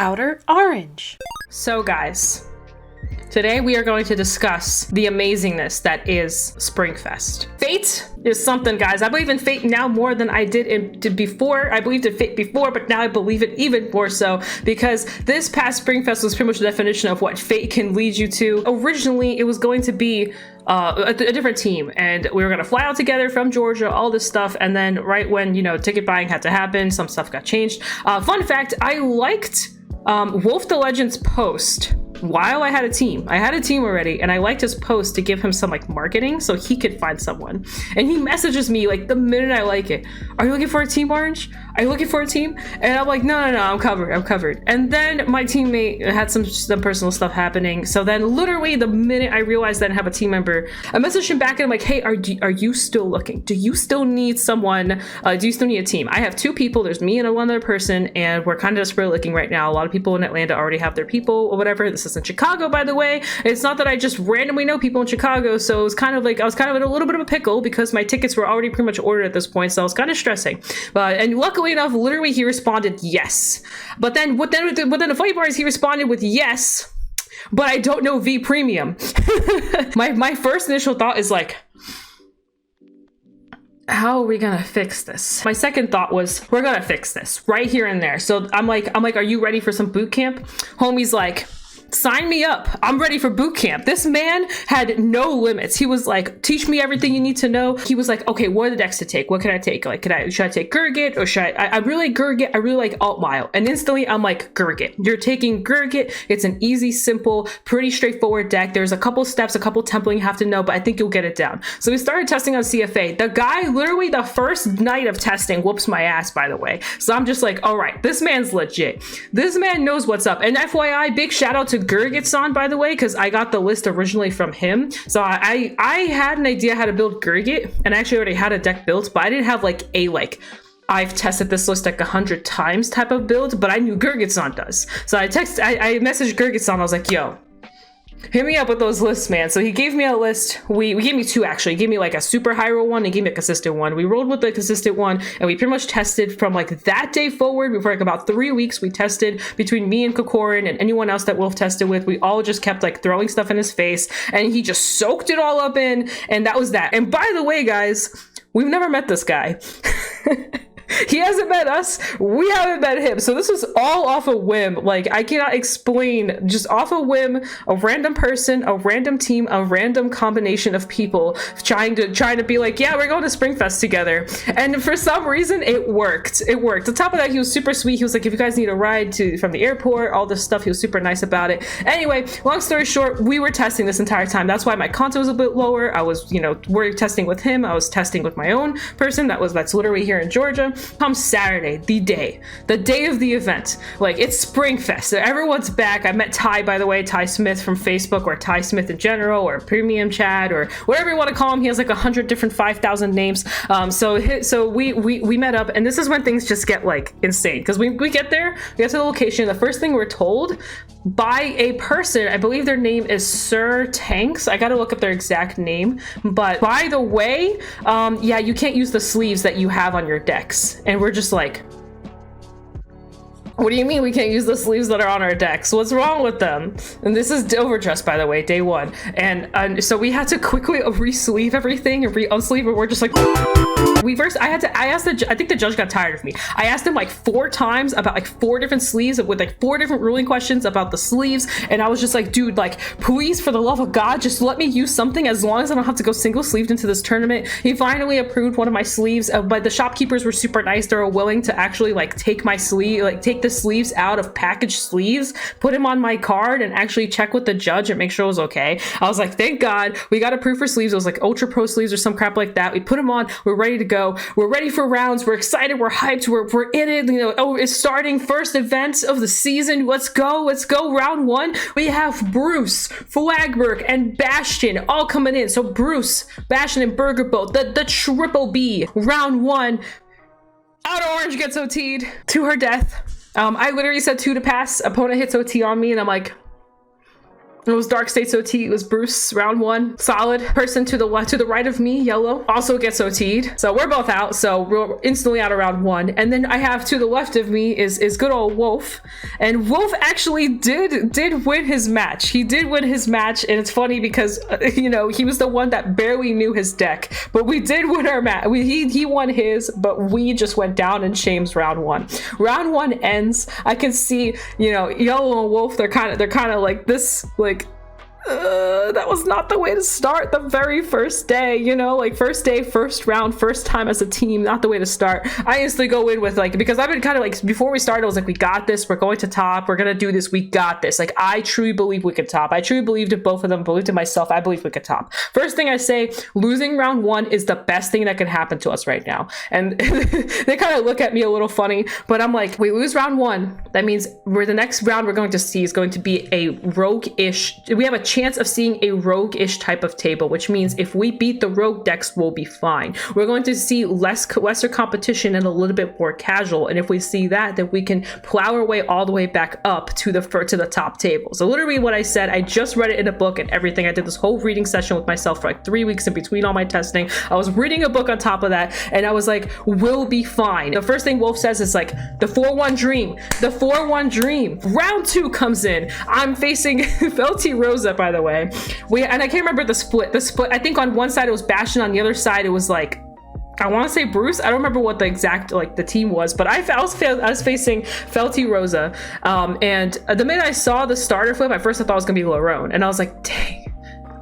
Outer Orange. So guys, today we are going to discuss the amazingness that is Springfest. Fate is something, guys. I believe in fate now more than I did before. I believed in fate before, but now I believe it even more so because this past Springfest was pretty much the definition of what fate can lead you to. Originally, it was going to be a different team, and we were gonna fly out together from Georgia, all this stuff, and then right when, you know, ticket buying had to happen, some stuff got changed. Fun fact, I liked Wolf the Legend's post while I had a team. I had a team already, and I liked his post to give him some like marketing so he could find someone. And he messages me like the minute I like it, "Are you looking for a team, Orange? Are you looking for a team?" And I'm like, no, I'm covered. And then my teammate had some personal stuff happening. So then literally the minute I realized that I didn't have a team member, I messaged him back and I'm like, hey, are you still looking? Do you still need someone? Do you still need a team? I have 2 people. There's me and one other person, and we're kind of desperate looking right now. A lot of people in Atlanta already have their people or whatever. This is in Chicago, by the way. It's not that I just randomly know people in Chicago, so it was kind of like I was kind of in a little bit of a pickle because my tickets were already pretty much ordered at this point, so I was kind of stressing. And luckily enough, literally he responded yes. But then the funny part is he responded with yes, but I don't know V Premium. my first initial thought is like, how are we gonna fix this? My second thought was, we're gonna fix this right here and there. So I'm like, are you ready for some boot camp? Homie's like, sign me up. I'm ready for boot camp. This man had no limits. He was like, teach me everything you need to know. He was like, okay, what are the decks to take? What can I take? Like, should I take Gurgit or should I really like Gurgit. I really like Alt Mile. And instantly I'm like, Gurgit. You're taking Gurgit. It's an easy, simple, pretty straightforward deck. There's a couple steps, a couple templating you have to know, but I think you'll get it down. So we started testing on CFA. The guy literally the first night of testing whoops my ass, by the way. So I'm just like, all right, this man's legit. This man knows what's up. And FYI, big shout out to Gurgit-san, by the way, because I got the list originally from him. So I had an idea how to build Gurgit, and I actually already had a deck built, but I didn't have like I've tested this list like 100 times type of build, but I knew Gurgit-san does. So I messaged Gurgit-san. I was like, yo, hit me up with those lists, man. So he gave me a list. We gave me 2 actually. He gave me like a super high roll one and gave me a consistent one. We rolled with the consistent one, and we pretty much tested from like that day forward. For like about 3 weeks, we tested between me and Kokorin and anyone else that Wolf tested with. We all just kept like throwing stuff in his face, and he just soaked it all up in, and that was that. And by the way, guys, we've never met this guy. He hasn't met us. We haven't met him. So this was all off a whim. Like, I cannot explain. Just off a whim, a random person, a random team, a random combination of people trying to be like, yeah, we're going to Springfest together. And for some reason, it worked. It worked. On top of that, he was super sweet. He was like, if you guys need a ride from the airport, all this stuff, he was super nice about it. Anyway, long story short, we were testing this entire time. That's why my content was a bit lower. I was, we're testing with him. I was testing with my own person. That's literally here in Georgia. Come Saturday, the day of the event, like, it's Springfest, so everyone's back. I met Ty, by the way, Ty Smith from Facebook, or Ty Smith in general, or Premium Chat, or whatever you want to call him. He has like 100 different 5,000 names. So we met up, and this is when things just get like insane, because we get there, we get to the location. The first thing we're told by a person, I believe their name is Sir Tanks. I gotta look up their exact name, but by the way, yeah, you can't use the sleeves that you have on your decks. And we're just like, what do you mean we can't use the sleeves that are on our decks? What's wrong with them? And this is overdress, by the way, day 1. And so we had to quickly re-sleeve everything and re-unsleeve, and we're just like, I think the judge got tired of me. I asked him like 4 times about like 4 different sleeves with like 4 different ruling questions about the sleeves. And I was just like, dude, like, please, for the love of God, just let me use something as long as I don't have to go single sleeved into this tournament. He finally approved one of my sleeves, but the shopkeepers were super nice. They were willing to actually like take my sleeve, like take the sleeves out of packaged sleeves, put him on my card, and actually check with the judge and make sure it was okay. I was like, thank God we got approved for sleeves. It was like Ultra Pro sleeves or some crap like that. We put them on. We're ready to go. We're ready for rounds. We're excited. We're hyped. We're in it. It's starting. First event of the season. Let's go. Round 1. We have Bruce, Flagberg, and Bastion all coming in. So Bruce, Bastion, and Burger Boat, the triple B. Round 1. Outer Orange gets OT'd to her death. I literally said 2 to pass. Opponent hits OT on me, and I'm like, It was Dark States OT. It was Bruce, round 1. Solid. Person to the left, to the right of me, yellow, also gets OT'd. So we're both out. So we're instantly out of round 1. And then I have to the left of me is good old Wolf. And Wolf actually did win his match. He did win his match. And it's funny because, you know, he was the one that barely knew his deck. But we did win our match. He won his, but we just went down in shames round 1. Round 1 ends. I can see, you know, Yellow and Wolf, they're kind of like this, like, that was not the way to start the very first day, you know, like first day, first round, first time as a team, not the way to start. I instantly go in with like, because I've been kind of like, before we started, I was like, we got this, we're going to top, we're gonna do this, we got this. Like, I truly believe we could top. I truly believed in both of them, believed in myself, I believe we could top. First thing I say, losing round 1 is the best thing that could happen to us right now. And they kind of look at me a little funny, but I'm like, we lose round 1, that means the next round we're going to see is going to be a rogue-ish, we have a chance of seeing a rogue-ish type of table, which means if we beat the rogue decks, we'll be fine. We're going to see lesser competition and a little bit more casual, and if we see that, then we can plow our way all the way back up to the top table. So literally what I said, I just read it in a book and everything. I did this whole reading session with myself for like 3 weeks in between all my testing. I was reading a book on top of that, and I was like, we'll be fine. The first thing Wolf says is like, the 4-1 dream, the 4-1 dream. Round 2 comes in. I'm facing Felty Rosa, by the way. And I can't remember the split. I think on one side it was Bastion, on the other side it was like, I want to say Bruce. I don't remember what the exact like the team was, but I was facing Felty Rosa. And the minute I saw the starter flip, at first I thought it was gonna be Larone, and I was like, dang,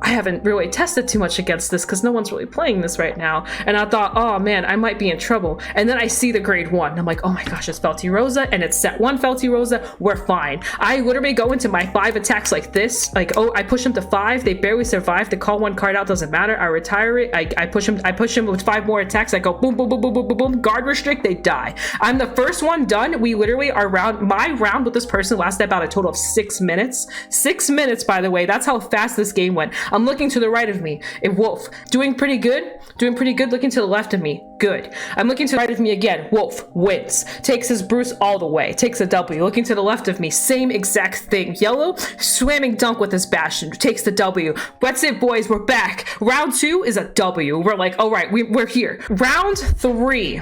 I haven't really tested too much against this because no one's really playing this right now. And I thought, oh man, I might be in trouble. And then I see the grade 1. I'm like, oh my gosh, it's Felty Rosa, and it's set 1 Felty Rosa. We're fine. I literally go into my 5 attacks like this. Like, oh, I push them to 5. They barely survive. They call 1 card out, doesn't matter. I retire it. I push them with 5 more attacks. I go boom, boom, boom, boom, boom, boom, boom. Guard restrict, they die. I'm the first one done. We literally my round with this person lasted about a total of 6 minutes. 6 minutes, by the way. That's how fast this game went. I'm looking to the right of me, a Wolf, doing pretty good, looking to the left of me, good. I'm looking to the right of me again, Wolf wins, takes his Bruce all the way, takes a W. Looking to the left of me, same exact thing. Yellow, slamming dunk with his Bastion, takes the W. That's it, boys, we're back. Round 2 is a W. We're like, all right, we're here. Round 3,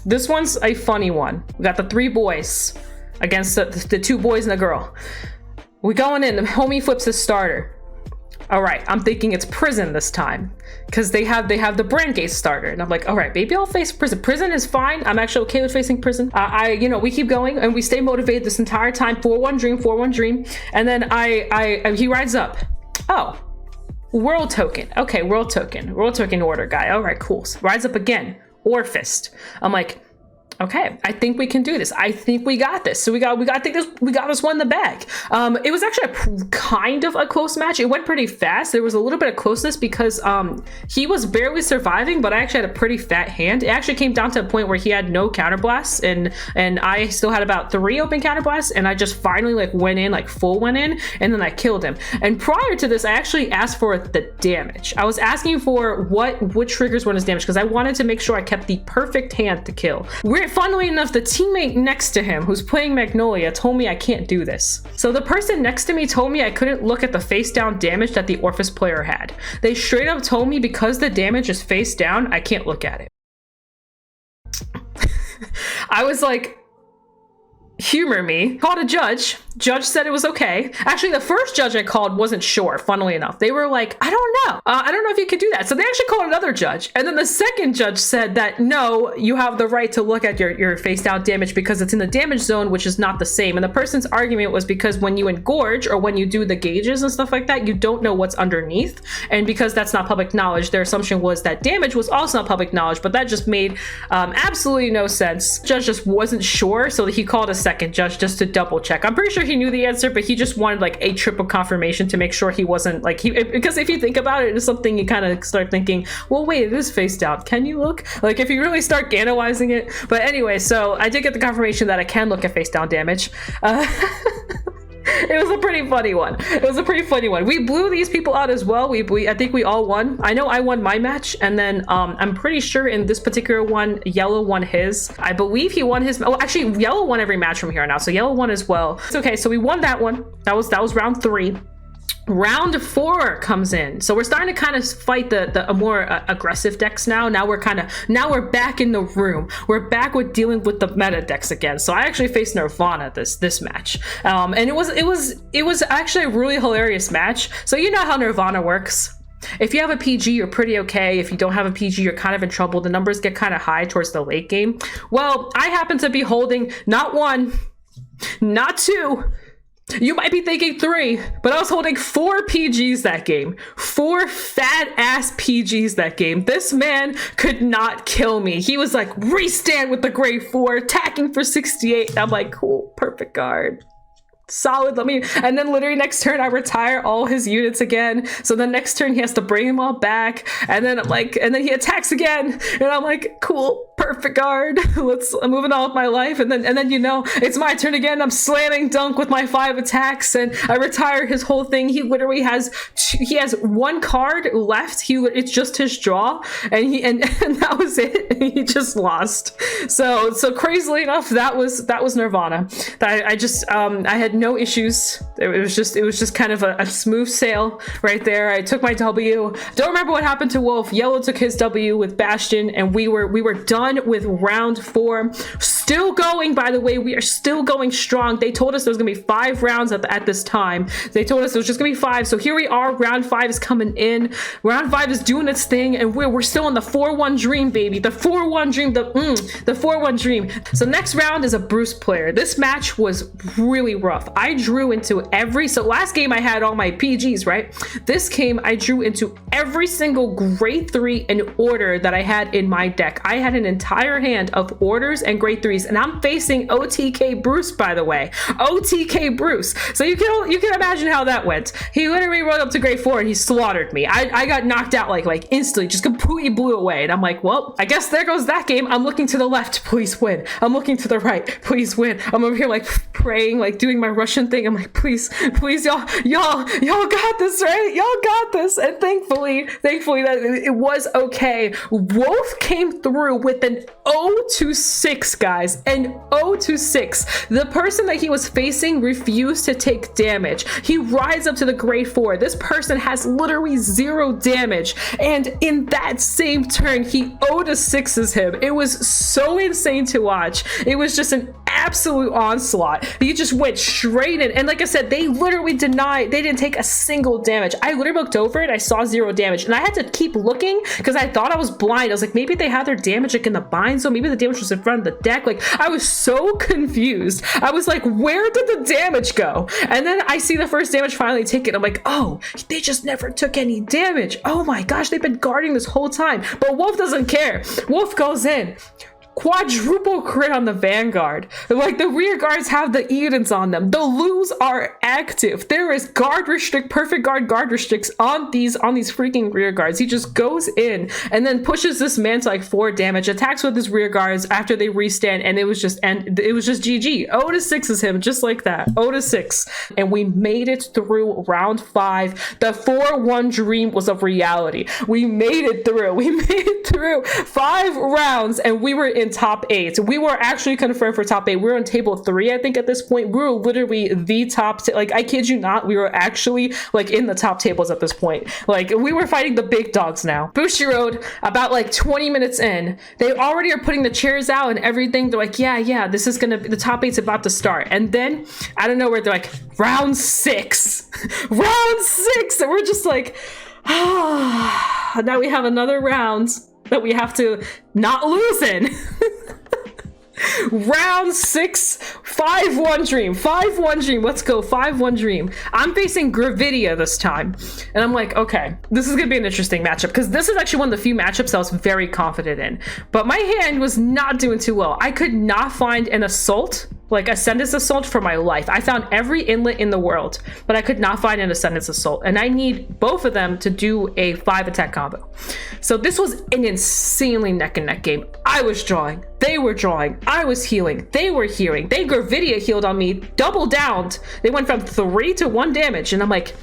this one's a funny one. We got the 3 boys against the 2 boys and a girl. We going in, the homie flips his starter. All right, I'm thinking it's Prison this time because they have the Brandgate starter, and I'm like, all right, maybe I'll face Prison. Prison is fine. I'm actually okay with facing Prison. You know, we keep going and we stay motivated this entire time. 4-1 dream, 4-1 dream, and then he rides up. Oh, World Token. Okay, World Token order guy. All right, cool. So rides up again. Orfist. I'm like, okay, I think we can do this. I think we got this. So we got this one in the bag. It was actually kind of a close match. It went pretty fast. There was a little bit of closeness because he was barely surviving, but I actually had a pretty fat hand. It actually came down to a point where he had no counterblasts, and I still had about 3 open counterblasts, and I just finally like went in, like full went in, and then I killed him. And prior to this, I actually asked for the damage. I was asking for what triggers when his damage because I wanted to make sure I kept the perfect hand to kill. Funnily enough, the teammate next to him who's playing Magnolia told me I can't do this. So the person next to me told me I couldn't look at the face down damage that the Orphis player had. They straight up told me because the damage is face down, I can't look at it. I was like, humor me. Called a judge. Judge said it was okay. Actually, the first judge I called wasn't sure, funnily enough. They were like, I don't know. I don't know if you could do that. So they actually called another judge. And then the second judge said that, no, you have the right to look at your face down damage because it's in the damage zone, which is not the same. And the person's argument was because when you engorge or when you do the gauges and stuff like that, you don't know what's underneath. And because that's not public knowledge, their assumption was that damage was also not public knowledge, but that just made absolutely no sense. Judge just wasn't sure, so he called a second judge just to double check. I'm pretty sure he knew the answer, but he just wanted like a triple confirmation to make sure he wasn't like because if you think about it, it's something you kind of start thinking, well, wait, it is face down. Can you look? Like if you really start analyzing it. But anyway, so I did get the confirmation that I can look at face down damage. It was a pretty funny one. We blew these people out as well. I think we all won. I know I won my match, and then I'm pretty sure in this particular one, Yellow won his. I believe he won his. Oh, actually, Yellow won every match from here on out, so Yellow won as well. It's okay. So we won that one. That was round 3. Round 4 comes in, so we're starting to kind of fight the more aggressive decks now. Now we're back in the room. We're back with dealing with the meta decks again. So I actually faced Nirvana this match, and it was actually a really hilarious match. So you know how Nirvana works. If you have a PG, you're pretty okay. If you don't have a PG, you're kind of in trouble. The numbers get kind of high towards the late game. Well, I happen to be holding not 1, not 2. You might be thinking 3, but I was holding 4 PGs that game. 4 fat ass PGs that game. This man could not kill me. He was like, restand with the grade 4, attacking for 68. I'm like, cool, perfect guard. Solid, let me, and then literally next turn I retire all his units again. So the next turn he has to bring them all back, and then and then he attacks again, and I'm like, cool, perfect guard. I'm moving on with my life, and then you know it's my turn again. I'm slamming dunk with my 5 attacks, and I retire his whole thing. He literally has 1 card left. It's just his draw, and that was it. He just lost. So crazily enough, that was Nirvana. I had no issues. It was just kind of a smooth sail right there. I took my W. Don't remember what happened to Wolf. Yellow took his W with Bastion, and we were done with round 4. Still going, by the way. We are still going strong. They told us there was gonna be 5 rounds at this time. They told us it was just gonna be 5. So here we are. Round 5 is coming in. Round 5 is doing its thing, and we're still in the 4-1 dream, baby. The 4-1 dream. The 4-1 dream. So next round is a Bruce player. This match was really rough. I drew into so last game I had all my PGs, right? This game I drew into every single grade 3 in order that I had in my deck. I had an entire hand of orders and grade 3s, and I'm facing OTK Bruce, by the way. OTK Bruce. So you can imagine how that went. He literally rode up to grade 4 and he slaughtered me. I got knocked out like instantly, just completely blew away. And I'm like, well, I guess there goes that game. I'm looking to the left, please win. I'm looking to the right, please win. I'm over here like praying, like doing my Russian thing. I'm like, please, y'all got this, right? Y'all got this. And thankfully that it was okay. Wolf came through with an 0-6, guys, an 0-6. The person that he was facing refused to take damage. He rides up to the grade 4. This person has literally 0 damage, and in that same turn he 0-6s him. It was so insane to watch. It was just an absolute onslaught. He just went straight in, and like I said, they literally denied. They didn't take a single damage. I literally looked over it. I saw 0 damage, and I had to keep looking because I thought I was blind. I was like, maybe they had their damage like in the bind, so maybe the damage was in front of the deck. Like, I was so confused. I was like, where did the damage go? And then I see the first damage finally taken. I'm like, oh, they just never took any damage. Oh my gosh, they've been guarding this whole time. But Wolf doesn't care. Wolf goes in. Quadruple crit on the Vanguard. Like, the rear guards have the Edens on them. The Lus are active. There is perfect guard restricts on these freaking rear guards. He just goes in and then pushes this man to like 4 damage, attacks with his rear guards after they restand, and it was just GG. 0-6 is him, just like that. 0-6. And we made it through round 5. The 4-1 dream was a reality. We made it through. We made it through 5 rounds, and we were in top 8. We were actually confirmed for top 8. We were on table 3, I think, at this point. We were literally the top, like, I kid you not, we were actually like in the top tables at this point. Like, we were fighting the big dogs now. Bushiroad, about like 20 minutes in, they already are putting the chairs out and everything. They're like, yeah, this is gonna be, the top 8's about to start. And then out of nowhere, they're like, round 6. Round 6. And we're just like, now we have another round that we have to not lose in. Round 6, 5-1 dream. 5-1 dream. Let's go. 5-1 dream. I'm facing Gravidia this time, and I'm like, okay, this is gonna be an interesting matchup, because this is actually one of the few matchups I was very confident in. But my hand was not doing too well. I could not find an assault, like Ascendance Assault, for my life. I found every inlet in the world, but I could not find an Ascendance Assault, and I need both of them to do a 5-attack combo. So this was an insanely neck and neck game. I was drawing, they were drawing, I was healing, they were healing. They Gravidia healed on me, double downed. They went from 3 to 1 damage, and I'm like,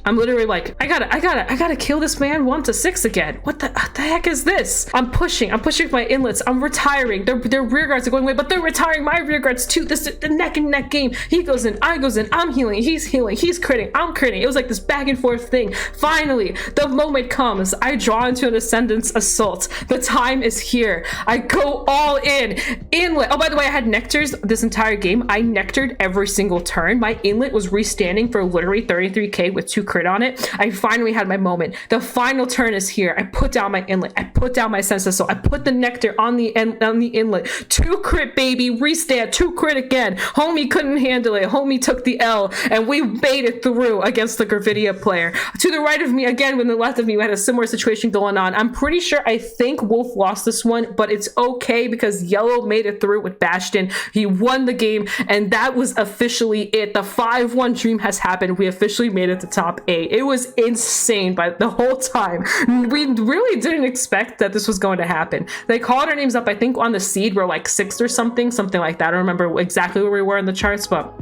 I'm literally like, I gotta kill this man 1 to 6 again. What the heck is this? I'm pushing my inlets. I'm retiring. Their rear guards are going away, but they're retiring my rear guards too. This is the neck and neck game. He goes in, I goes in, I'm healing, he's critting, I'm critting. It was like this back and forth thing. Finally, the moment comes. I draw into an Ascendance Assault. The time is here. I go all in. Inlet. Oh, by the way, I had nectars this entire game. I nectared every single turn. My inlet was restanding for literally 33k with 2 crit on it. I finally had my moment. The final turn is here. I put down my inlet. I put down my Sense Assault. I put the nectar on the inlet. 2 crit, baby. Restand. 2 crit again. Homie couldn't handle it. Homie took the L, and we made it through against the Gravidia player. To the right of me, again, when the left of me, we had a similar situation going on. I'm pretty sure, I think Wolf lost this one, but it's okay because Yellow made it through with Bastion. He won the game, and that was officially it. The 5-1 dream has happened. We officially made it to top 8. It was insane, but the whole time, we really didn't expect that this was going to happen. They called our names up, I think on the seed, we're like 6th or something like that. I don't remember exactly where we were in the charts, but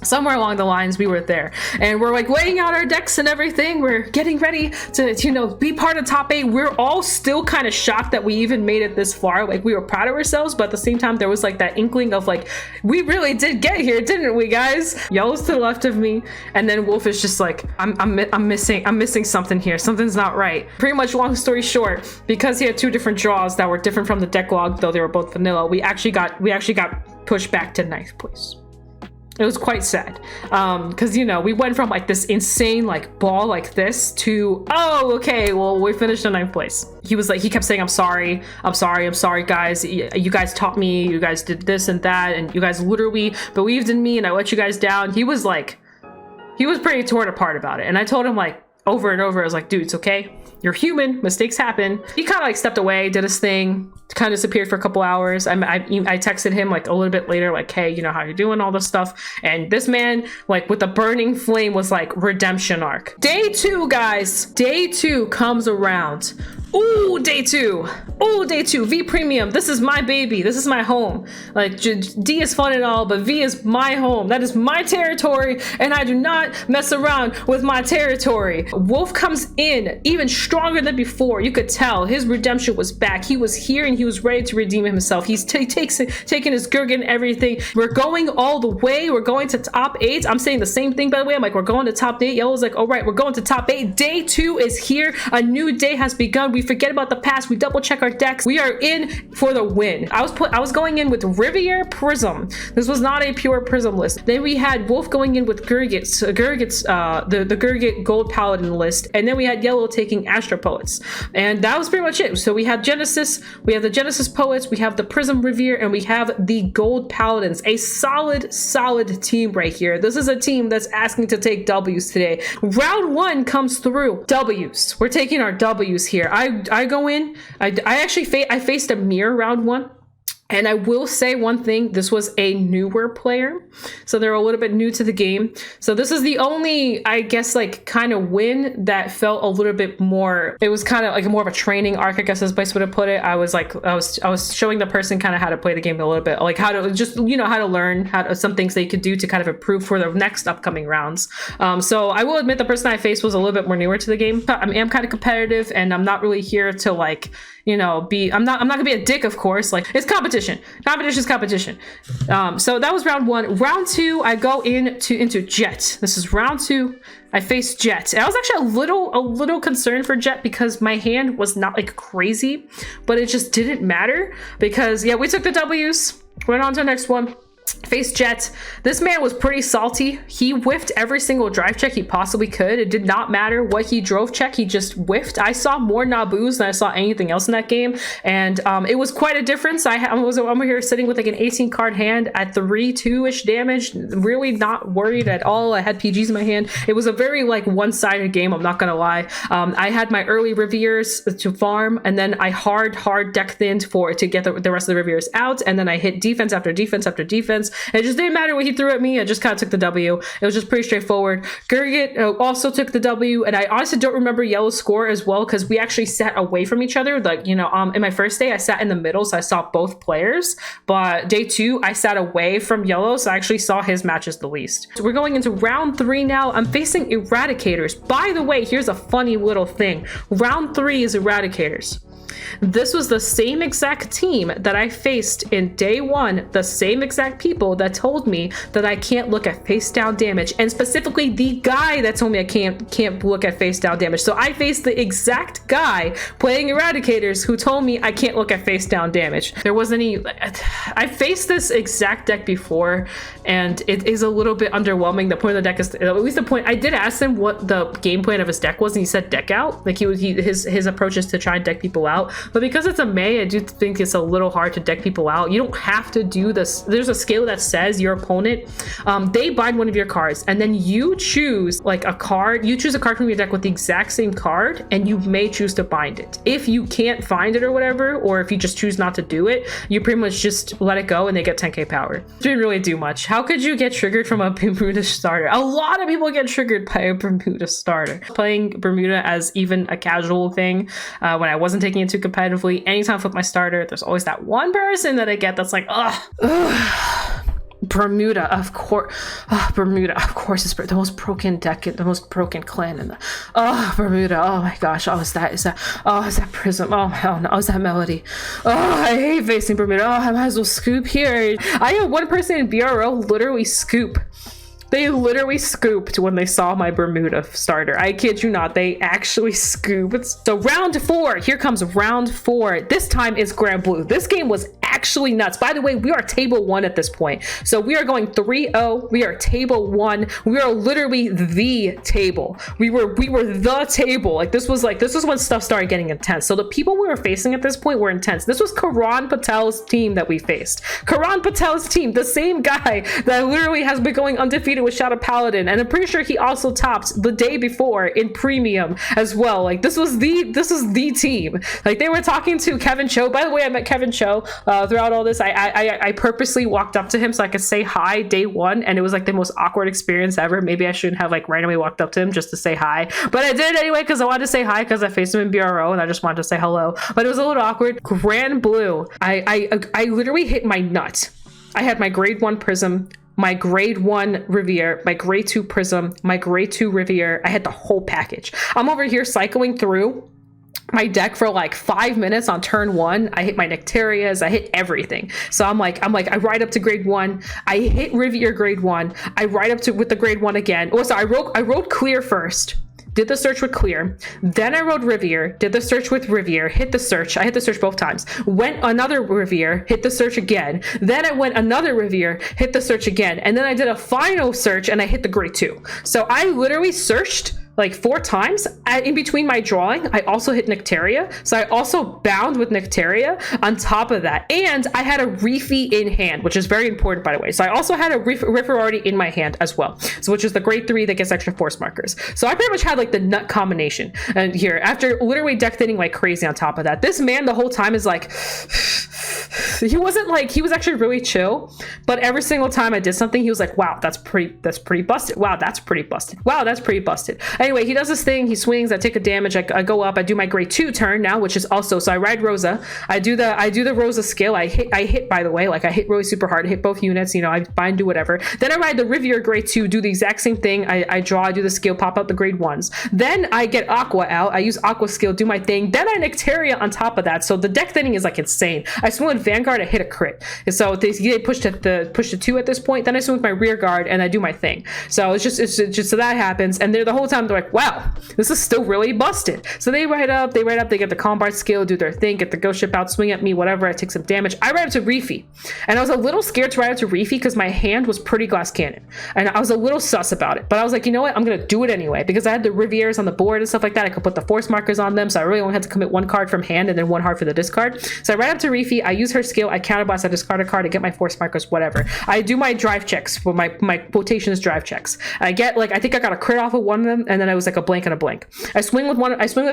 somewhere along the lines we were there, and we're like laying out our decks and everything. We're getting ready to, you know, be part of top 8. We're all still kind of shocked that we even made it this far. Like, we were proud of ourselves, but at the same time there was like that inkling of like, we really did get here, didn't we, guys? Yellow's to the left of me, and then Wolf is just like, I'm missing something here. Something's not right. Pretty much, long story short, because he had 2 different draws that were different from the deck log, though they were both vanilla, we actually got pushed back to 9th place. It was quite sad, because, you know, we went from like this insane like ball like this to, oh, okay, well, we finished in 9th place. He was like, he kept saying, I'm sorry guys, you guys taught me, you guys did this and that, and you guys literally believed in me, and I let you guys down. He was like, he was pretty torn apart about it, and I told him like over and over, I was like, dude, it's okay, you're human, mistakes happen. He kind of like stepped away, did his thing, kind of disappeared for a couple hours. I texted him like a little bit later, like, hey, you know, how you doing, all this stuff. And this man, like with a burning flame, was like, redemption arc. Day 2, guys. Day 2 comes around. Ooh, day 2. Ooh, day 2. V Premium. This is my baby. This is my home. Like, D is fun and all, but V is my home. That is my territory, and I do not mess around with my territory. Wolf comes in even stronger than before. You could tell his redemption was back. He was here, and he was ready to redeem himself. He's taking his Gurgen and everything. We're going all the way. We're going to top 8. I'm saying the same thing, by the way. I'm like, we're going to top 8. Yellow's like, all right, we're going to top 8. Day 2 is here. A new day has begun. We forget about the past. We double check our decks. We are in for the win. I was going in with Riviere Prism. This was not a pure Prism list. Then we had Wolf going in with Gurgit's the Gurgit Gold Paladin list, and then we had Yellow taking Astro Poets, and that was pretty much it. So we had Genesis, we have the Genesis Poets, we have the Prism Riviere, and we have the Gold Paladins. A solid team right here. This is a team that's asking to take W's today. Round 1 comes through. W's. We're taking our W's here. I go in. I faced a mirror round 1. And I will say one thing, this was a newer player, so they're a little bit new to the game. So this is the only, I guess, like kind of win that felt a little bit more, it was kind of like more of a training arc, I guess is the best way to put it. I was showing the person kind of how to play the game a little bit, like how to just, you know, how to learn some things they could do to kind of improve for the next upcoming rounds. So I will admit the person I faced was a little bit more newer to the game. I am kind of competitive, and I'm not really here to like, you know, I'm not gonna be a dick, of course. Like, it's competition. Competition's competition. So that was round 1. Round 2, I go into Jet. This is round 2. I faced Jet. And I was actually a little concerned for Jet because my hand was not like crazy, but it just didn't matter because, yeah, we took the W's. Went on to the next one. Face Jet. This man was pretty salty. He whiffed every single drive check he possibly could. It did not matter what he drove check, he just whiffed. I saw more Nabus than I saw anything else in that game, and it was quite a difference. I'm over here sitting with like an 18 card hand at 3-2-ish damage, really not worried at all. I had PGs in my hand. It was a very like one-sided game, I'm not gonna lie. I had my early Rivieres to farm, and then I hard deck thinned to get the rest of the Rivieres out, and then I hit defense after defense after defense. defense. It just didn't matter what he threw at me. I just kind of took the W. It was just pretty straightforward. Gurgit also took the W, and I honestly don't remember Yellow's score as well because we actually sat away from each other. Like, you know, in my first day, I sat in the middle, so I saw both players. But day 2, I sat away from Yellow, so I actually saw his matches the least. So we're going into round 3 now. I'm facing Eradicators. By the way, here's a funny little thing. Round 3 is Eradicators. This was the same exact team that I faced in day 1, the same exact people that told me that I can't look at face down damage, and specifically the guy that told me I can't look at face down damage. So I faced the exact guy playing Eradicators who told me I can't look at face down damage. There wasn't any, I faced this exact deck before, and it is a little bit underwhelming. The point of the deck is, at least the point, I did ask him what the game plan of his deck was, and he said deck out. Like his approach is to try and deck people out. But because it's a May, I do think it's a little hard to deck people out. You don't have to do this. There's a skill that says your opponent, they bind one of your cards, and then you choose like a card. You choose a card from your deck with the exact same card, and you may choose to bind it. If you can't find it or whatever, or if you just choose not to do it, you pretty much just let it go and they get 10k power. Didn't really do much. How could you get triggered from a Bermuda starter? A lot of people get triggered by a Bermuda starter. Playing Bermuda as even a casual thing when I wasn't taking it too competitively, anytime I flip my starter, there's always that one person that I get that's like, ugh. Bermuda, of course. Bermuda, of course, is the most broken deck, the most broken clan in the. Bermuda. Oh my gosh. Is that Prism? Oh hell no. Is that Melody? I hate facing Bermuda. I might as well scoop here. I had one person in B-ROLLLL literally scoop. They literally scooped when they saw my Bermuda starter. I kid you not, they actually scooped. So round 4, here comes round 4. This time is Granblue. This game was actually nuts. By the way, we are table 1 at this point. So we are going 3-0. We are table 1. We are literally the table. We were the table. Like this was when stuff started getting intense. So the people we were facing at this point were intense. This was Karan Patel's team that we faced. Karan Patel's team, the same guy that literally has been going undefeated with Shadow Paladin, and I'm pretty sure he also topped the day before in premium as well. Like this was the team. Like they were talking to Kevin Cho. By the way, I met Kevin Cho throughout all this. I purposely walked up to him so I could say hi day 1, and it was like the most awkward experience ever. Maybe I shouldn't have like randomly walked up to him just to say hi, but I did anyway because I wanted to say hi because I faced him in B-ROLLLL and I just wanted to say hello. But it was a little awkward. Granblue. I literally hit my nut. I had my grade 1 Prism, my grade 1 Riviere, my grade 2 Prism, my grade 2 Riviere. I had the whole package. I'm over here cycling through my deck for like 5 minutes on turn 1. I hit my Nectarias, I hit everything. So I'm like, I ride up to grade 1. I hit Riviere grade 1. I ride up to with the grade 1 again. Oh, so I wrote clear first. Did the search with clear, then I rode Riviere, did the search with Riviere, hit the search. I hit the search both times. Went another Riviere, hit the search again. Then I went another Riviere, hit the search again. And then I did a final search and I hit the grade 2. So I literally searched like 4 times. In between my drawing, I also hit Nectaria. So I also bound with Nectaria on top of that. And I had a Reefy in hand, which is very important, by the way. So I also had a Riffer already in my hand as well. So which is the grade 3 that gets extra force markers. So I pretty much had like the nut combination. And here, after literally deck thinning like crazy on top of that, this man the whole time is like, he was actually really chill, but every single time I did something, he was like, wow, that's pretty busted. Wow, that's pretty busted. Wow, that's pretty busted. Anyway, he does this thing, he swings, I take a damage, I go up, I do my grade 2 turn now, which is also, so I ride Rosa, I do the Rosa skill, I hit by the way, like I hit really super hard, I hit both units, you know, I bind, do whatever. Then I ride the Riviere grade 2, do the exact same thing, I draw, I do the skill, pop out the grade 1s. Then I get Aqua out, I use Aqua skill, do my thing, then I Nectaria on top of that, so the deck thinning is like insane. I swing with Vanguard, I hit a crit. And so they pushed to 2 at this point, then I swing with my rear guard and I do my thing. So it's just so that happens, and they're the whole time they're like, wow, this is still really busted. So they ride up, they get the combat skill, do their thing, get the ghost ship out, swing at me, whatever, I take some damage. I ride up to Reefy, and I was a little scared to ride up to Reefy because my hand was pretty glass cannon, and I was a little sus about it, but I was like, you know what, I'm gonna do it anyway, because I had the Rivieres on the board and stuff like that. I could put the force markers on them, so I really only had to commit 1 card from hand and then 1 card for the discard. So I ride up to Reefy, I use use her skill, I counterblast, I discard a card, I get my force markers, whatever. I do my drive checks for my quotations drive checks. I get like, I think I got a crit off of one of them, and then I was like a blank and a blank. I swing with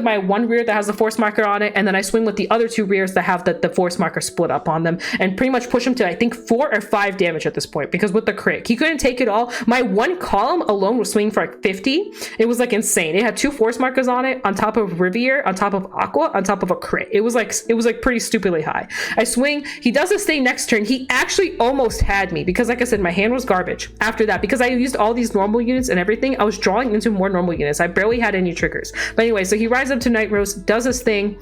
my one rear that has the force marker on it, and then I swing with the other two rears that have the force marker split up on them, and pretty much push him to I think 4 or 5 damage at this point, because with the crit he couldn't take it all. My one column alone was swinging for like 50. It was like insane. It had 2 force markers on it, on top of Riviere, on top of Aqua, on top of a crit. It was like pretty stupidly high. I swing, he does this thing next turn. He actually almost had me, because like I said, my hand was garbage after that, because I used all these normal units and everything. I was drawing into more normal units. I barely had any triggers. But anyway, so he rises up to Night Rose, does his thing,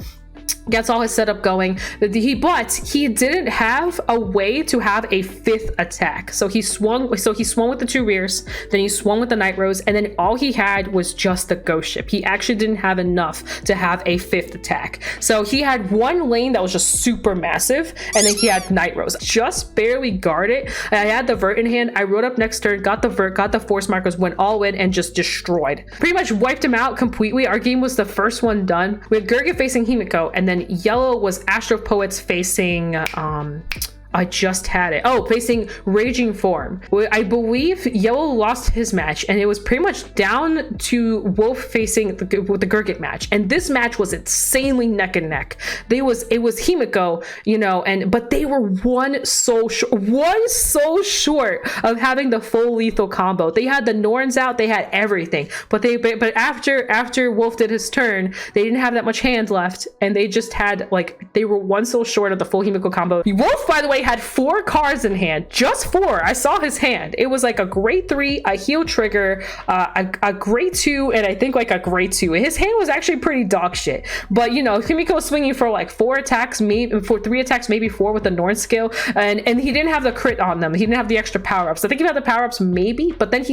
gets all his setup going. But he didn't have a way to have a 5th attack. So he swung with the 2 rears, then he swung with the Night Rose, and then all he had was just the ghost ship. He actually didn't have enough to have a 5th attack. So he had one lane that was just super massive, and then he had Night Rose. Just barely guard it. I had the vert in hand. I rode up next turn, got the vert, got the force markers, went all in, and just destroyed. Pretty much wiped him out completely. Our game was the first one done. We had Gurgit facing Himiko, and then yellow was Astro Poets facing I just had it. Oh, facing Raging Form. I believe yellow lost his match, and it was pretty much down to Wolf facing the Gurgit match. And this match was insanely neck and neck. It was Himiko, you know, but they were one soul short of having the full lethal combo. They had the Norns out, they had everything, but after Wolf did his turn, they didn't have that much hand left, and they just had they were one soul short of the full Himiko combo. Wolf, by the way, had 4 cards in hand, just 4. I saw his hand. It was like a grade 3, a heal trigger, a grade 2, and I think like a grade 2. His hand was actually pretty dog shit. But you know, Himiko was swinging for like 4 attacks, maybe for 3 attacks, maybe 4 with the Norn skill, and he didn't have the crit on them. He didn't have the extra power ups. I think he had the power ups maybe, but then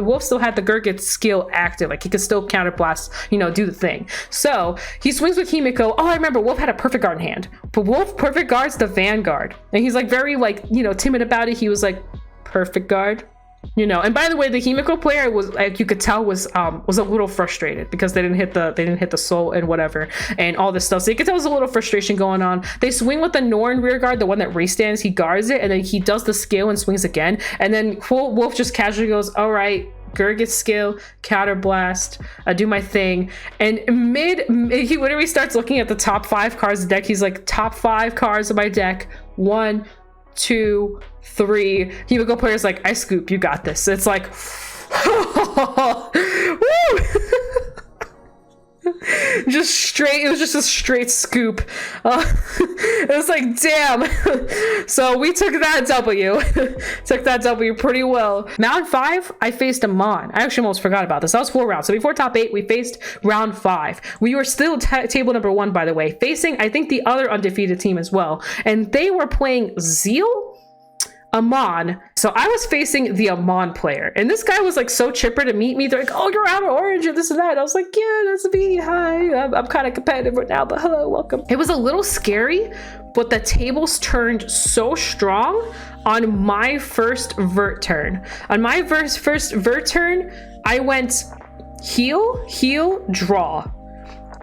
Wolf still had the Gurgit skill active. Like he could still counterblast, you know, do the thing. So he swings with Himiko. Oh, I remember Wolf had a perfect guard in hand, but Wolf perfect guards the Vanguard, and he's like very you know, timid about it. He was like, perfect guard, you know. And by the way, the Himiko player was, like, you could tell was a little frustrated because they didn't hit the soul and whatever and all this stuff. So you could tell there's a little frustration going on. They swing with the Norn rear guard, the one that restands. He guards it, and then he does the skill and swings again. And then Wolf just casually goes, all right, Gurgit skill, counterblast, I do my thing. And he literally starts looking at the top 5 cards of the deck. He's like, top 5 cards of my deck, 1, 2, 3. Himiko player's like, I scoop, you got this. It's like, woo! Just straight, it was just a straight scoop. It was like, damn. So we took that W. Took that W pretty well. Round 5, I faced Amon. I actually almost forgot about this. That was 4 rounds. So before top 8, we faced round 5. We were still table number 1, by the way, facing, I think, the other undefeated team as well. And they were playing Zeal, Amon. So I was facing the Amon player, and this guy was like so chipper to meet me. They're like, oh, you're OuterOrange and this and that. I was like, yeah, that's me. Hi, I'm kind of competitive right now, but hello, welcome. It was a little scary, but the tables turned so strong on my first vert turn. On my first vert turn, I went heal, draw.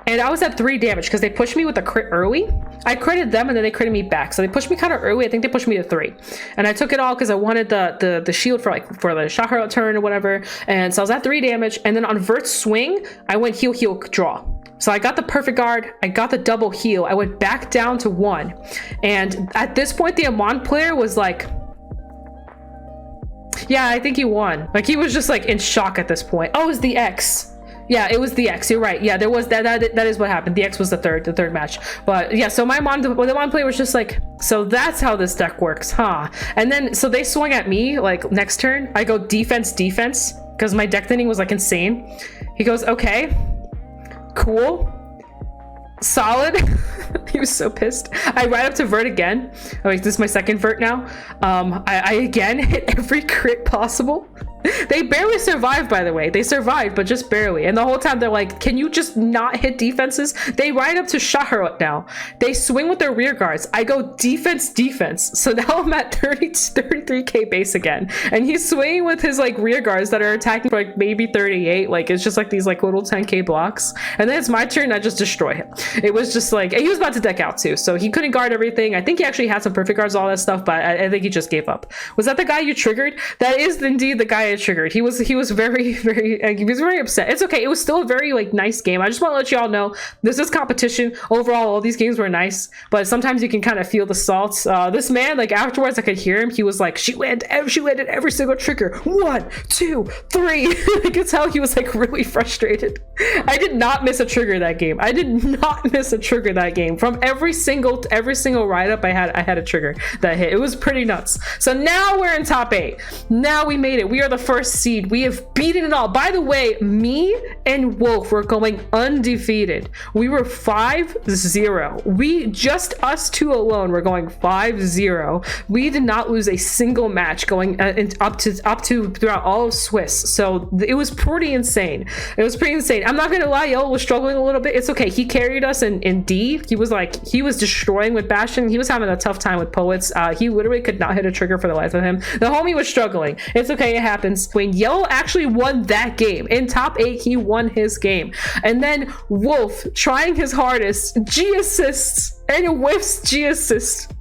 And I was at 3 damage because they pushed me with a crit early. I critted them and then they critted me back. So they pushed me kind of early. I think they pushed me to 3. And I took it all because I wanted the shield for the Shahara turn or whatever. And so I was at 3 damage. And then on Vert's swing, I went heal, draw. So I got the perfect guard. I got the double heal. I went back down to 1. And at this point, the Amon player was like, yeah, I think he won. Like he was just like in shock at this point. Oh, it was the X. Yeah, it was the X. You're right. Yeah, there was that is what happened. The X was the third match. But yeah, so the Mon player was just like, so that's how this deck works, huh? And then so they swung at me like next turn. I go defense because my deck thinning was like insane. He goes, okay, cool, solid. He was so pissed. I ride up to vert again. Oh, wait, this is my second vert now. I again hit every crit possible. They barely survived, by the way. They survived, but just barely. And the whole time they're like, can you just not hit defenses? They ride up to Bushiroad now. They swing with their rear guards. I go defense. So now I'm at 33k base again. And he's swinging with his like rear guards that are attacking for like maybe 38. Like it's just like these like little 10k blocks. And then it's my turn. I just destroy him. It was just like, and he was about to deck out too. So he couldn't guard everything. I think he actually had some perfect guards, all that stuff, but I think he just gave up. Was that the guy you triggered? That is indeed the guy I triggered. He was very he was very upset. It's okay. It was still a very like nice game. I just want to let y'all know this is competition. Overall, all these games were nice, but sometimes you can kind of feel the salt. This man, like afterwards I could hear him. He was like, she landed every single trigger. 1, 2, 3. I could tell he was like really frustrated. I did not miss a trigger that game. I did not miss a trigger that game. From every single ride up I had a trigger that hit. It was pretty nuts. So now we're in top 8. Now we made it. We are the first seed. We have beaten it all. By the way, me and Wolf were going undefeated. We were 5-0. We just us two alone were going 5-0. We did not lose a single match going up to throughout all of Swiss. So it was pretty insane. It was pretty insane. I'm not gonna lie, Yellow was struggling a little bit. It's okay. He carried us in D. He was destroying with Bastion. He was having a tough time with Poets. He literally could not hit a trigger for the life of him. The homie was struggling. It's okay. It happens. When Yellow actually won that game in top 8, he won his game. And then Wolf, trying his hardest, G assists and whiffs G assist.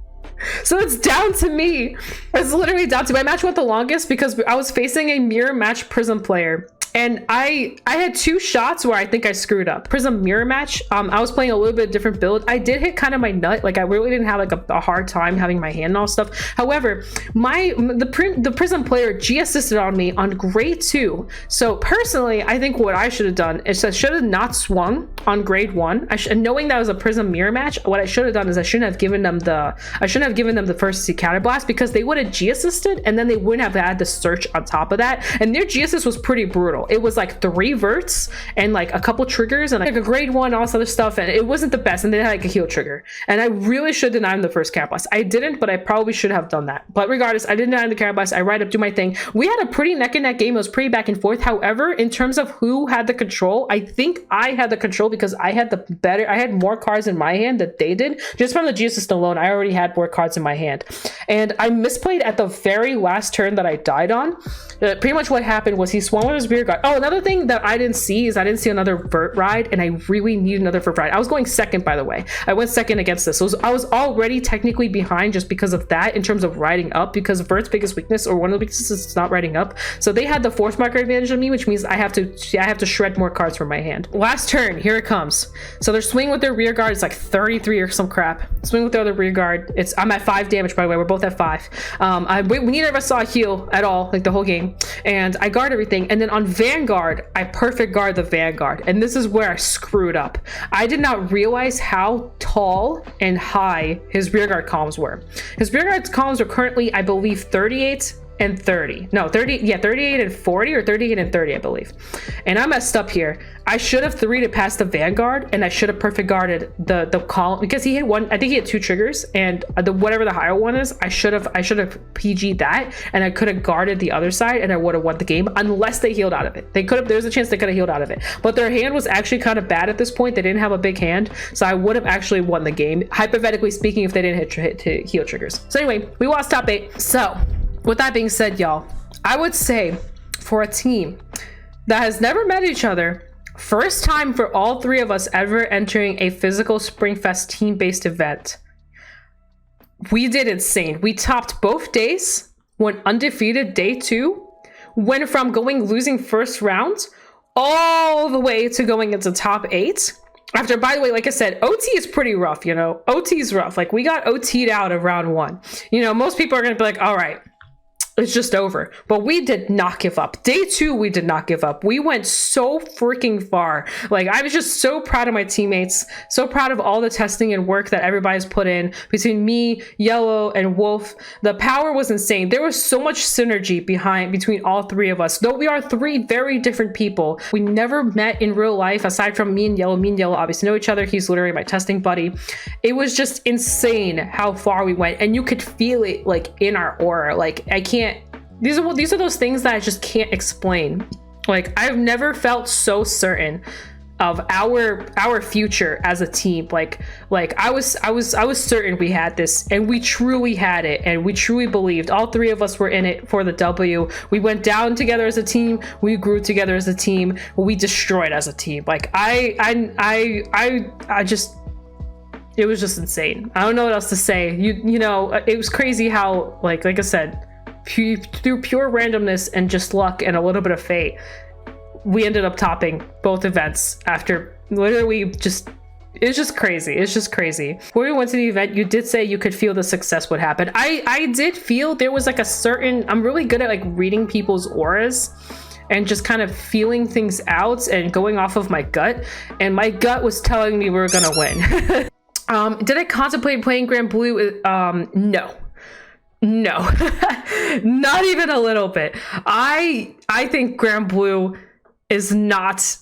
So it's down to me. It's literally down to me. My match went the longest because I was facing a mirror match Prism player. And I had 2 shots where I think I screwed up. Prism mirror match. I was playing a little bit different build. I did hit kind of my nut. Like I really didn't have like a hard time having my hand and all stuff. However, the Prism player G assisted on me on grade 2. So personally, I think what I should have done is I should have not swung on grade 1. Knowing that was a Prism mirror match, what I should have done is I shouldn't have given them the first counter blast, because they would have G assisted and then they wouldn't have had the search on top of that. And their G assist was pretty brutal. It was like 3 verts and like a couple triggers and like a grade 1, all this other stuff, and it wasn't the best. And they had like a heal trigger, and I really should deny him the first counter blast. I didn't, but I probably should have done that. But regardless, I didn't deny him the counter blast. I ride up, do my thing. We had a pretty neck and neck game. It was pretty back and forth. However, in terms of who had the control, I think I had the control because I had more cards in my hand than they did. Just from the G assist alone, I already had more cards in my hand, and I misplayed at the very last turn that I died on. Pretty much what happened was he swung with his rear guard. Oh, another thing that I didn't see is I didn't see another vert ride, and I really need another vert ride. I was going second, by the way. I went second against this. So I was already technically behind just because of that in terms of riding up, because vert's biggest weakness, or one of the weaknesses, is not riding up. So they had the force marker advantage on me, which means I have to shred more cards from my hand. Last turn, here it comes. So they're swinging with their rear guard. It's like 33 or some crap. Swing with their other rear guard. I'm at 5 damage, by the way. We're both at 5. We neither of us saw a heal at all, like the whole game. And I guard everything. And then on Vanguard, I perfect guard the Vanguard. And this is where I screwed up. I did not realize how tall and high his rear guard columns were. His rear guard columns are currently, I believe, 38 and 30. No, 38 and 40, or 38 and 30, I believe. And I messed up here. I should have 3'd it past the Vanguard, and I should have perfect guarded the column, because he hit one. I think he had 2 triggers, and whatever the higher one is, I should have PG'd that, and I could have guarded the other side, and I would have won the game, unless they healed out of it. There's a chance they could have healed out of it, but their hand was actually kind of bad at this point. They didn't have a big hand, so I would have actually won the game, hypothetically speaking, if they didn't hit heal triggers. So anyway, we lost top 8. So with that being said, y'all, I would say for a team that has never met each other, first time for all 3 of us ever entering a physical Springfest team-based event, we did insane. We topped both days, went undefeated day 2, went from losing first round all the way to going into top 8. After, by the way, like I said, OT is pretty rough, you know. OT is rough. Like, we got OT'd out of round 1. You know, most people are going to be like, all right, it's just over. But we did not give up. Day 2, we did not give up. We went so freaking far. Like, I was just so proud of my teammates, so proud of all the testing and work that everybody's put in between me, Yellow, and Wolf. The power was insane. There was so much synergy between all 3 of us. Though we are 3 very different people, we never met in real life aside from me and Yellow. Me and Yellow obviously know each other. He's literally my testing buddy. It was just insane how far we went, and you could feel it like in our aura. Like, these are those things that I just can't explain. Like, I've never felt so certain of our future as a team. Like I was certain we had this, and we truly had it, and we truly believed. All three of us were in it for the W. We went down together as a team, we grew together as a team, we destroyed as a team. Like I just, it was just insane. I don't know what else to say. You know, it was crazy how like I said, through pure randomness and just luck and a little bit of fate, we ended up topping both events after literally just, it's just crazy. It's just crazy. When we went to the event, you did say you could feel the success would happen. I did feel there was like a certain, I'm really good at like reading people's auras and just kind of feeling things out and going off of my gut. And my gut was telling me we were gonna win. Did I contemplate playing Granblue? No. No, not even a little bit. I think Granblue is not,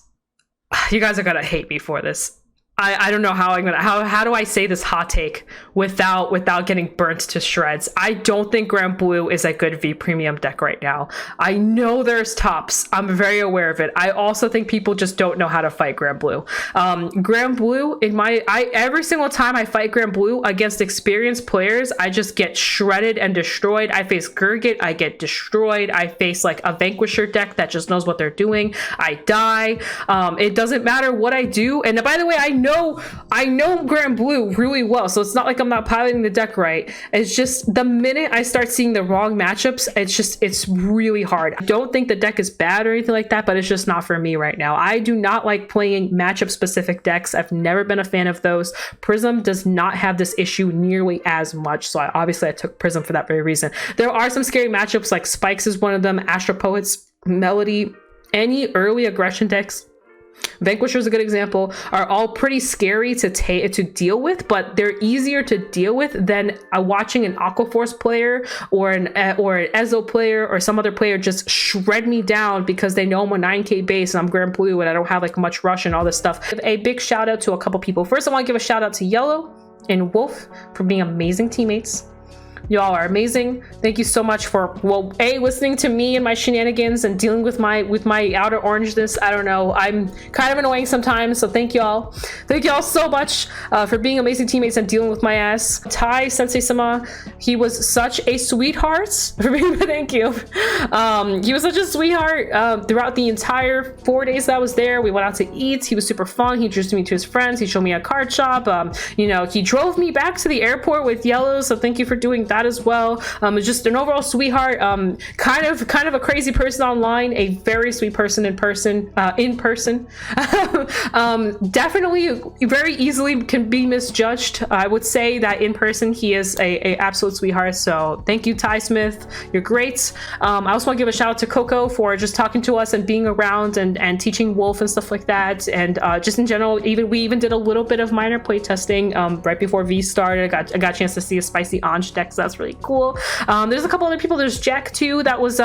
you guys are gonna hate me for this. I don't know how I'm gonna, how do I say this hot take without getting burnt to shreds? I don't think Granblue is a good V premium deck right now. I know there's tops. I'm very aware of it. I also think people just don't know how to fight Granblue. Granblue, every single time I fight Granblue against experienced players, I just get shredded and destroyed. I face Gurgit, I get destroyed. I face like a Vanquisher deck that just knows what they're doing. I die. It doesn't matter what I do. And by the way, I know Granblue really well, so it's not like I'm not piloting the deck right. It's just the minute I start seeing the wrong matchups, it's really hard. I don't think the deck is bad or anything like that, but it's just not for me right now. I do not like playing matchup specific decks. I've never been a fan of those. Prism does not have this issue nearly as much, so obviously I took Prism for that very reason. There are some scary matchups, like Spikes is one of them, Astro Poets, Melody, any early aggression decks, Vanquisher is a good example, are all pretty scary to deal with, but they're easier to deal with than watching an Aquaforce player or an Ezo player or some other player just shred me down because they know I'm a 9k base and I'm Granblue and I don't have like much rush and all this stuff. A big shout out to a couple people. First, I want to give a shout out to Yellow and Wolf for being amazing teammates. Y'all are amazing. Thank you so much for, well, listening to me and my shenanigans and dealing with my outer orangeness. I don't know, I'm kind of annoying sometimes, so thank y'all. Thank y'all so much for being amazing teammates and dealing with my ass. Tai Sensei-sama, he was such a sweetheart. Thank you. He was such a sweetheart throughout the entire 4 days that I was there. We went out to eat. He was super fun. He introduced me to his friends. He showed me a card shop. You know, he drove me back to the airport with Yellow, so thank you for doing that as well. Just an overall sweetheart, kind of a crazy person online, a very sweet person in person. Definitely very easily can be misjudged. I would say that in person he is a absolute sweetheart, so thank you, Ty Smith, you're great. I also want to give a shout out to Coco for just talking to us and being around and teaching Wolf and stuff like that, and just in general, we even did a little bit of minor play testing right before V started. I got a chance to see a spicy Anj deck, so that's really cool. There's a couple other people. There's Jack too, that was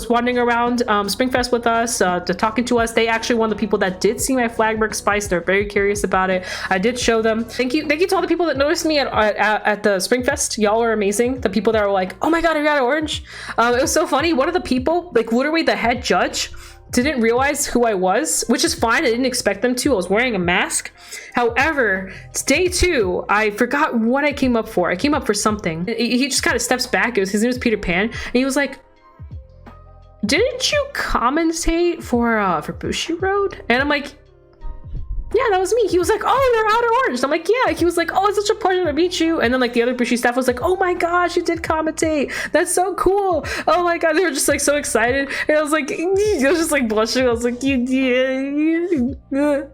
wandering around Springfest with us, talking to us. They actually one of the people that did see my Flagberg Spice. They're very curious about it. I did show them. Thank you to all the people that noticed me at the Springfest. Y'all are amazing. The people that were like, oh my god, are you out of orange? It was so funny. One of the people, like literally the head judge, didn't realize who I was, which is fine. I didn't expect them to. I was wearing a mask. However, day 2, I forgot what I came up for. I came up for something. He just kind of steps back. His name was Peter Pan, and he was like, "Didn't you commentate for Bushiroad?" And I'm like, yeah, that was me. He was like, oh, you're Outer Orange. I'm like, yeah. He was like, oh, it's such a pleasure to meet you. And then like the other Bushi staff was like, oh my gosh, you did commentate. That's so cool. Oh my god, they were just like so excited. And I was like, I was just like blushing. I was like, you did. So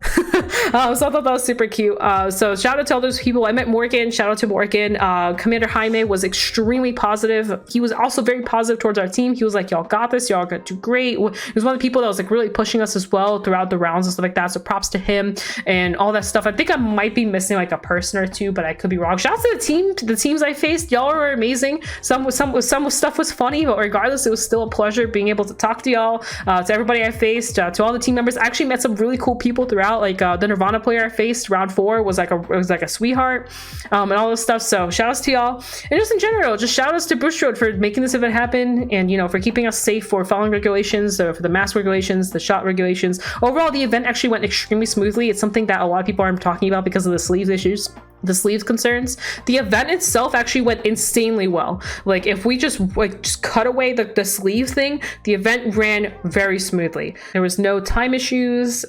I thought that was super cute. So shout out to all those people. I met Morgan. Shout out to Morgan. Commander Jaime was extremely positive. He was also very positive towards our team. He was like, y'all got this. Y'all gonna do great. He was one of the people that was like really pushing us as well throughout the rounds and stuff like that. So props to him. and all that stuff. I think I might be missing like a person or two, but I could be wrong. Shout out to the teams I faced. Y'all were amazing. Some stuff was funny, but regardless, it was still a pleasure being able to talk to y'all, to everybody I faced, to all the team members. I actually met some really cool people throughout. Like the Nirvana player I faced round 4 was like a sweetheart, and all this stuff. So shout outs to y'all, and just in general, just shout outs to Bushiroad for making this event happen, and for keeping us safe, for following regulations, for the mask regulations, the shot regulations. Overall, the event actually went extremely smoothly. It's something that a lot of people aren't talking about because of the sleeves issues, the sleeves concerns. The event itself actually went insanely well. Like if we just cut away the sleeve thing, the event ran very smoothly. There was no time issues.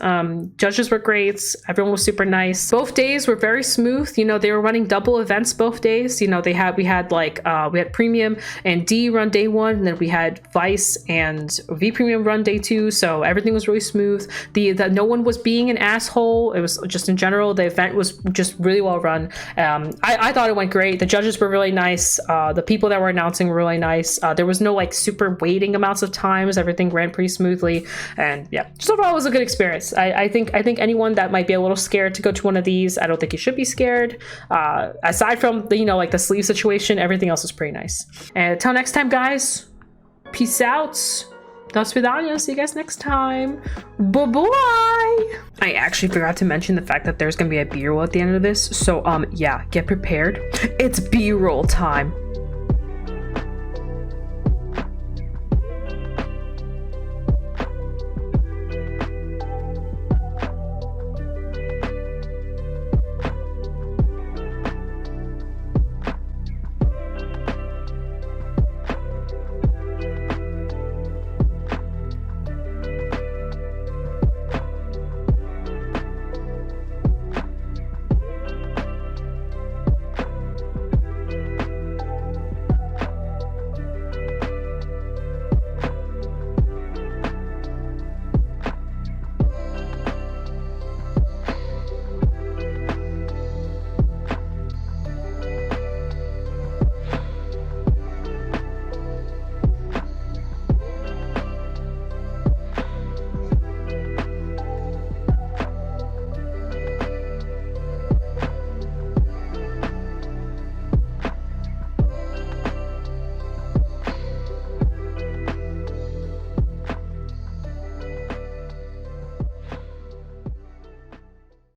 Judges were great. Everyone was super nice. Both days were very smooth. They were running double events both days. We had Premium and D run day 1, and then we had Vice and V Premium run day 2. So everything was really smooth. No one was being an asshole. It was just in general, the event was just really well run. I thought it went great. The judges were really nice. The people that were announcing were really nice. There was no super waiting amounts of times. Everything ran pretty smoothly, and yeah, just overall it was a good experience. I think anyone that might be a little scared to go to one of these, I don't think you should be scared. Aside from the the sleeve situation, everything else is pretty nice. And until next time, guys, peace out. Do svidaniya. See you guys next time. Bye-bye. I actually forgot to mention the fact that there's gonna be a B-roll at the end of this. So yeah, get prepared. It's B-roll time.